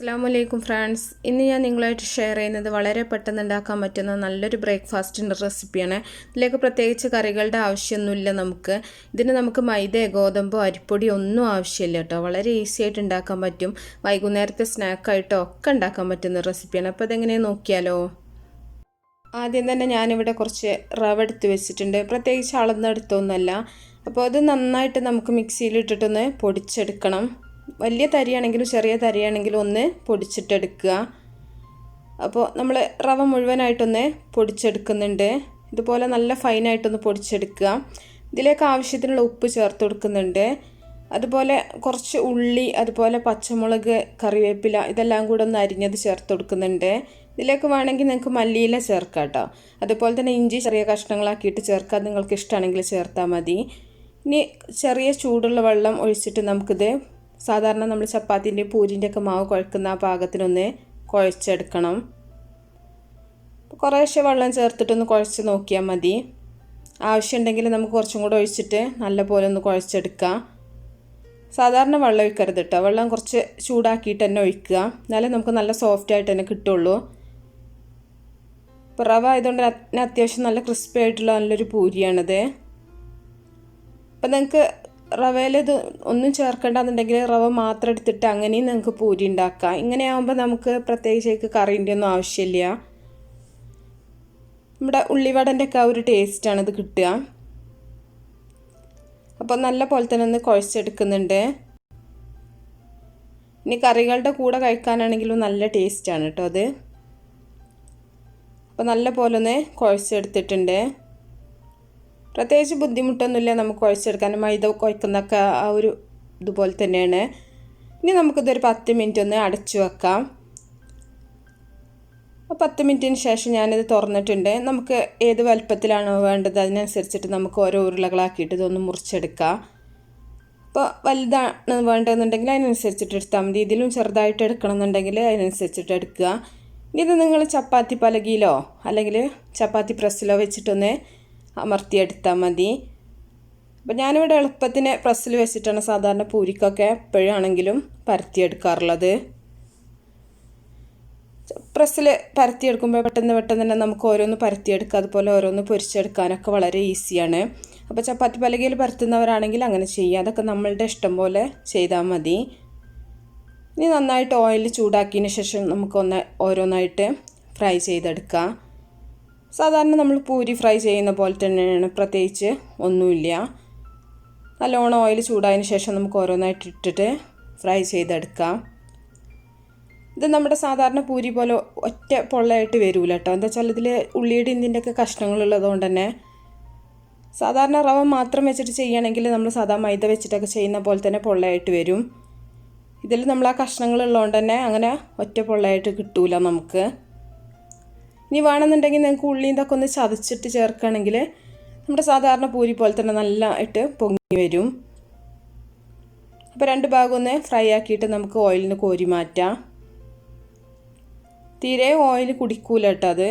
അസ്സലാമു ഫ്രണ്ട്സ്. ഇന്ന് ഞാൻ നിങ്ങളായിട്ട് ഷെയർ ചെയ്യുന്നത് വളരെ പെട്ടെന്ന് ഉണ്ടാക്കാൻ പറ്റുന്ന നല്ലൊരു ബ്രേക്ക്ഫാസ്റ്റിൻ്റെ റെസിപ്പിയാണ്. ഇതിലേക്ക് പ്രത്യേകിച്ച് കറികളുടെ ആവശ്യമൊന്നുമില്ല. ഇതിന് നമുക്ക് മൈദ, ഗോതമ്പോ, അരിപ്പൊടി ഒന്നും ആവശ്യമില്ല കേട്ടോ. വളരെ ഈസി ആയിട്ട് ഉണ്ടാക്കാൻ പറ്റും. വൈകുന്നേരത്തെ സ്നാക്കായിട്ടോ ഒക്കെ ഉണ്ടാക്കാൻ പറ്റുന്ന റെസിപ്പിയാണ്. അപ്പോൾ അതെങ്ങനെയാണ് നോക്കിയാലോ. ആദ്യം തന്നെ ഞാനിവിടെ കുറച്ച് റവ എടുത്ത് വെച്ചിട്ടുണ്ട്. പ്രത്യേകിച്ച് അളന്നെടുത്തൊന്നുമല്ല. അപ്പോൾ അത് നന്നായിട്ട് നമുക്ക് മിക്സിയിലിട്ടിട്ടൊന്ന് പൊടിച്ചെടുക്കണം. വലിയ തരിയാണെങ്കിലും ചെറിയ തരിയാണെങ്കിലും ഒന്ന് പൊടിച്ചിട്ടെടുക്കുക. അപ്പോൾ നമ്മൾ റവ മുഴുവനായിട്ടൊന്ന് പൊടിച്ചെടുക്കുന്നുണ്ട്. ഇതുപോലെ നല്ല ഫൈനായിട്ടൊന്ന് പൊടിച്ചെടുക്കുക. ഇതിലേക്ക് ആവശ്യത്തിനുള്ള ഉപ്പ് ചേർത്ത് കൊടുക്കുന്നുണ്ട്. അതുപോലെ കുറച്ച് ഉള്ളി, അതുപോലെ പച്ചമുളക്, കറിവേപ്പില ഇതെല്ലാം കൂടെ ഒന്ന് അരിഞ്ഞത് ചേർത്ത് കൊടുക്കുന്നുണ്ട്. ഇതിലേക്ക് വേണമെങ്കിൽ നിങ്ങൾക്ക് മല്ലിയില ചേർക്കാം കേട്ടോ. അതുപോലെ തന്നെ ഇഞ്ചി ചെറിയ കഷ്ണങ്ങളാക്കിയിട്ട് ചേർക്കാം. നിങ്ങൾക്ക് ഇഷ്ടമാണെങ്കിൽ ചേർത്താൽ മതി. ഇനി ചെറിയ ചൂടുള്ള വെള്ളം ഒഴിച്ചിട്ട് നമുക്കിത് സാധാരണ നമ്മൾ ചപ്പാത്തിൻ്റെ പൂരിൻ്റെ ഒക്കെ മാവ് കുഴക്കുന്ന ആ പാകത്തിനൊന്ന് കുഴച്ചെടുക്കണം. കുറേശ്ശെ വെള്ളം ചേർത്തിട്ടൊന്ന് കുഴച്ച് നോക്കിയാൽ മതി. ആവശ്യമുണ്ടെങ്കിൽ നമുക്ക് കുറച്ചും കൂടെ ഒഴിച്ചിട്ട് നല്ലപോലെ ഒന്ന് കുഴച്ചെടുക്കാം. സാധാരണ വെള്ളം ഒഴിക്കരുത് കേട്ടോ. വെള്ളം കുറച്ച് ചൂടാക്കിയിട്ട് തന്നെ ഒഴിക്കുക. എന്നാലേ നമുക്ക് നല്ല സോഫ്റ്റായിട്ട് തന്നെ കിട്ടുള്ളൂ. ഇപ്പോൾ റവ ആയതുകൊണ്ട് അത്യാവശ്യം നല്ല ക്രിസ്പി ആയിട്ടുള്ള നല്ലൊരു പൂരിയാണിത്. അപ്പം നിങ്ങൾക്ക് റവയിൽ ഇത് ഒന്നും ചേർക്കേണ്ടെന്നുണ്ടെങ്കിൽ റവ മാത്രം എടുത്തിട്ട് അങ്ങനെയും നിങ്ങൾക്ക് പൂരി ഉണ്ടാക്കാം. ഇങ്ങനെയാകുമ്പോൾ നമുക്ക് പ്രത്യേകിച്ച് കറീൻ്റെ ഒന്നും ആവശ്യമില്ല. നമ്മുടെ ഉള്ളിവടൻ്റെ ഒക്കെ ആ ഒരു ടേസ്റ്റാണ് ഇത് കിട്ടുക. അപ്പോൾ നല്ല പോലെ തന്നെ ഒന്ന് കുഴച്ചെടുക്കുന്നുണ്ട്. ഇനി കറികളുടെ കൂടെ കഴിക്കാനാണെങ്കിലും നല്ല ടേസ്റ്റാണ് കേട്ടോ അത്. അപ്പോൾ നല്ല പോലെ ഒന്ന് കുഴച്ചെടുത്തിട്ടുണ്ട്. പ്രത്യേകിച്ച് ബുദ്ധിമുട്ടൊന്നുമില്ല നമുക്ക് കുഴച്ചെടുക്കാൻ. മൈദ കുഴക്കുന്നൊക്കെ ആ ഒരു ഇതുപോലെ തന്നെയാണ്. ഇനി നമുക്കിതൊരു 10 മിനിറ്റ് ഒന്ന് അടച്ചു വെക്കാം. 10 മിനിറ്റിന് ശേഷം ഞാനിത് തുറന്നിട്ടുണ്ട്. നമുക്ക് ഏത് വലുപ്പത്തിലാണോ വേണ്ടത് അതിനനുസരിച്ചിട്ട് നമുക്ക് ഓരോ ഉരുളകളാക്കിയിട്ട് ഇതൊന്ന് മുറിച്ചെടുക്കാം. അപ്പോൾ വലുതാണ് വേണ്ടതെന്നുണ്ടെങ്കിൽ അതിനനുസരിച്ചിട്ട് എടുത്താൽ മതി. ഇതിലും ചെറുതായിട്ട് എടുക്കണമെന്നുണ്ടെങ്കിൽ അതിനനുസരിച്ചിട്ട് എടുക്കുക. ഇനി ഇത് നിങ്ങൾ ചപ്പാത്തി പലകയിലോ അല്ലെങ്കിൽ ചപ്പാത്തി പ്രസ്സിലോ വെച്ചിട്ടൊന്ന് അമർത്തിയെടുത്താൽ മതി. അപ്പോൾ ഞാനിവിടെ എളുപ്പത്തിന് പ്രസ്സിൽ വെച്ചിട്ടാണ് സാധാരണ പൂരിക്കൊക്കെ എപ്പോഴാണെങ്കിലും പരത്തിയെടുക്കാറുള്ളത്. പ്രസ്സിൽ പരത്തിയെടുക്കുമ്പോൾ പെട്ടെന്ന് തന്നെ നമുക്ക് ഓരോന്ന് പരത്തിയെടുക്കുക. അതുപോലെ ഓരോന്ന് പൊരിച്ചെടുക്കാനൊക്കെ വളരെ ഈസിയാണ്. അപ്പോൾ ചപ്പാത്തി പലകയിൽ പരത്തുന്നവരാണെങ്കിൽ അങ്ങനെ ചെയ്യുക. അതൊക്കെ നമ്മളുടെ ഇഷ്ടം പോലെ ചെയ്താൽ മതി. ഇനി നന്നായിട്ട് ഓയിൽ ചൂടാക്കിയതിന് ശേഷം നമുക്കൊന്ന് ഓരോന്നായിട്ട് ഫ്രൈ ചെയ്തെടുക്കാം. സാധാരണ നമ്മൾ പൂരി ഫ്രൈ ചെയ്യുന്ന പോലെ തന്നെയാണ്, പ്രത്യേകിച്ച് ഒന്നുമില്ല. നല്ലോണം ഓയിൽ ചൂടായതിന് ശേഷം നമുക്ക് ഓരോന്നായിട്ട് ഇട്ടിട്ട് ഫ്രൈ ചെയ്തെടുക്കാം. ഇത് നമ്മുടെ സാധാരണ പൂരി പോലെ ഒറ്റ പൊള്ളയായിട്ട് വരില്ല കേട്ടോ. എന്താ വെച്ചാൽ ഇതിൽ ഉള്ളിയുടെ ഇതിൻ്റെയൊക്കെ കഷ്ണങ്ങളുള്ളതുകൊണ്ട് തന്നെ സാധാരണ റവ മാത്രം വെച്ചിട്ട് ചെയ്യുകയാണെങ്കിൽ നമ്മൾ സാധാരണ മൈദ വെച്ചിട്ടൊക്കെ ചെയ്യുന്ന പോലെ തന്നെ പൊള്ളയായിട്ട് വരും. ഇതിൽ നമ്മൾ ആ കഷ്ണങ്ങളുള്ളതുകൊണ്ട് തന്നെ അങ്ങനെ ഒറ്റ പൊള്ളയായിട്ട് കിട്ടൂല നമുക്ക്. ഇനി വേണമെന്നുണ്ടെങ്കിൽ നിങ്ങൾക്ക് ഉള്ളിയും ഇതൊക്കെ ഒന്ന് ചതച്ചിട്ട് ചേർക്കുകയാണെങ്കിൽ നമ്മുടെ സാധാരണ പൂരി പോലെ തന്നെ നല്ലതായിട്ട് പൊങ്ങി വരും. അപ്പോൾ 2 ഭാഗം ഒന്ന് ഫ്രൈ ആക്കിയിട്ട് നമുക്ക് ഓയിലിന് കോരി മാറ്റാം. തീരെ ഓയിൽ കുടിക്കൂല കേട്ടോ അത്.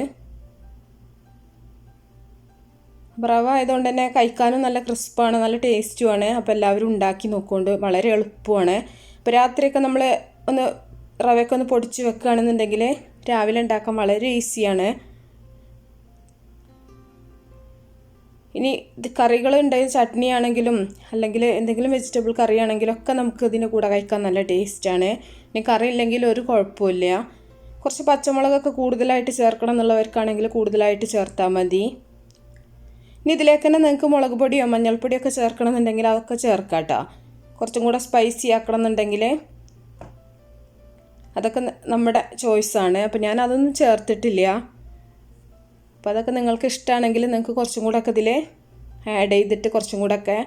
റവ ആയതുകൊണ്ട് തന്നെ കഴിക്കാനും നല്ല ക്രിസ്പാണ്, നല്ല ടേസ്റ്റുമാണ്. അപ്പോൾ എല്ലാവരും ഉണ്ടാക്കി നോക്കുകൊണ്ട് വളരെ എളുപ്പമാണ്. അപ്പോൾ രാത്രിയൊക്കെ നമ്മൾ ഒന്ന് റവയൊക്കെ ഒന്ന് പൊടിച്ച് വെക്കുകയാണെന്നുണ്ടെങ്കിൽ രാവിലെ ഉണ്ടാക്കാൻ വളരെ ഈസിയാണ്. ഇനി ഇത് കറികളുണ്ടെങ്കിൽ ചട്നി ആണെങ്കിലും അല്ലെങ്കിൽ എന്തെങ്കിലും വെജിറ്റബിൾ കറി ആണെങ്കിലും ഒക്കെ നമുക്ക് ഇതിൻ്റെ കൂടെ കഴിക്കാൻ നല്ല ടേസ്റ്റാണ്. ഇനി കറി ഇല്ലെങ്കിൽ ഒരു കുഴപ്പമില്ല. കുറച്ച് പച്ചമുളകൊക്കെ കൂടുതലായിട്ട് ചേർക്കണം എന്നുള്ളവർക്കാണെങ്കിൽ കൂടുതലായിട്ട് ചേർത്താൽ മതി. ഇനി ഇതിലേക്ക് തന്നെ നിങ്ങൾക്ക് മുളക് പൊടിയോ മഞ്ഞൾപ്പൊടിയോ ഒക്കെ ചേർക്കണം എന്നുണ്ടെങ്കിൽ അതൊക്കെ ചേർക്കാം കേട്ടോ. കുറച്ചും കൂടെ സ്പൈസി ആക്കണം എന്നുണ്ടെങ്കിൽ അതൊക്കെ നമ്മുടെ ചോയ്സാണ്. അപ്പോൾ ഞാൻ അതൊന്നും ചേർത്തിട്ടില്ല. അപ്പോൾ അതൊക്കെ നിങ്ങൾക്ക് ഇഷ്ടമാണെങ്കിൽ നിങ്ങൾക്ക് കുറച്ചും കൂടെ ഒക്കെ ഇതിൽ ആഡ് ചെയ്തിട്ട് കുറച്ചും കൂടെ ഒക്കെ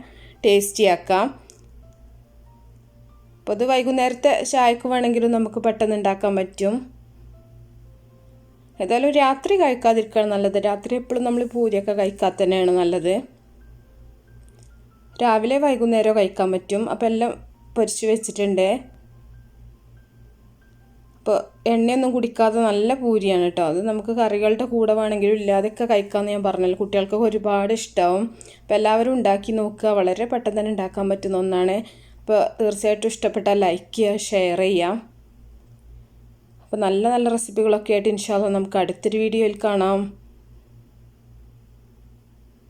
ടേസ്റ്റി ആക്കാം. അപ്പോൾ അത് വൈകുന്നേരത്തെ ചായക്ക് വേണമെങ്കിലും നമുക്ക് പെട്ടെന്ന് ഉണ്ടാക്കാൻ പറ്റും. ഏതായാലും രാത്രി കഴിക്കാതിരിക്കുകയാണ് നല്ലത്. രാത്രി എപ്പോഴും നമ്മൾ പൂരിയൊക്കെ കഴിക്കാതെ തന്നെയാണ് നല്ലത്. രാവിലെ വൈകുന്നേരം കഴിക്കാൻ പറ്റും. അപ്പോൾ എല്ലാം പൊരിച്ച് വെച്ചിട്ടുണ്ട്. അപ്പോൾ എണ്ണയൊന്നും കുടിക്കാതെ നല്ല പൂരിയാണ് കേട്ടോ. അത് നമുക്ക് കറികളുടെ കൂടെ വേണമെങ്കിലും ഇല്ലാതെയൊക്കെ കഴിക്കാമെന്ന് ഞാൻ പറഞ്ഞല്ലോ. കുട്ടികൾക്കൊക്കെ ഒരുപാട് ഇഷ്ടമാവും. അപ്പോൾ എല്ലാവരും ഉണ്ടാക്കി നോക്കുക. വളരെ പെട്ടെന്ന് തന്നെ ഉണ്ടാക്കാൻ പറ്റുന്ന ഒന്നാണ്. അപ്പോൾ തീർച്ചയായിട്ടും ഇഷ്ടപ്പെട്ടാൽ ലൈക്ക് ചെയ്യുക, ഷെയർ ചെയ്യാം. അപ്പോൾ നല്ല നല്ല റെസിപ്പികളൊക്കെ ആയിട്ട് ഇൻഷാ അല്ലാഹ് നമുക്ക് അടുത്തൊരു വീഡിയോയിൽ കാണാം.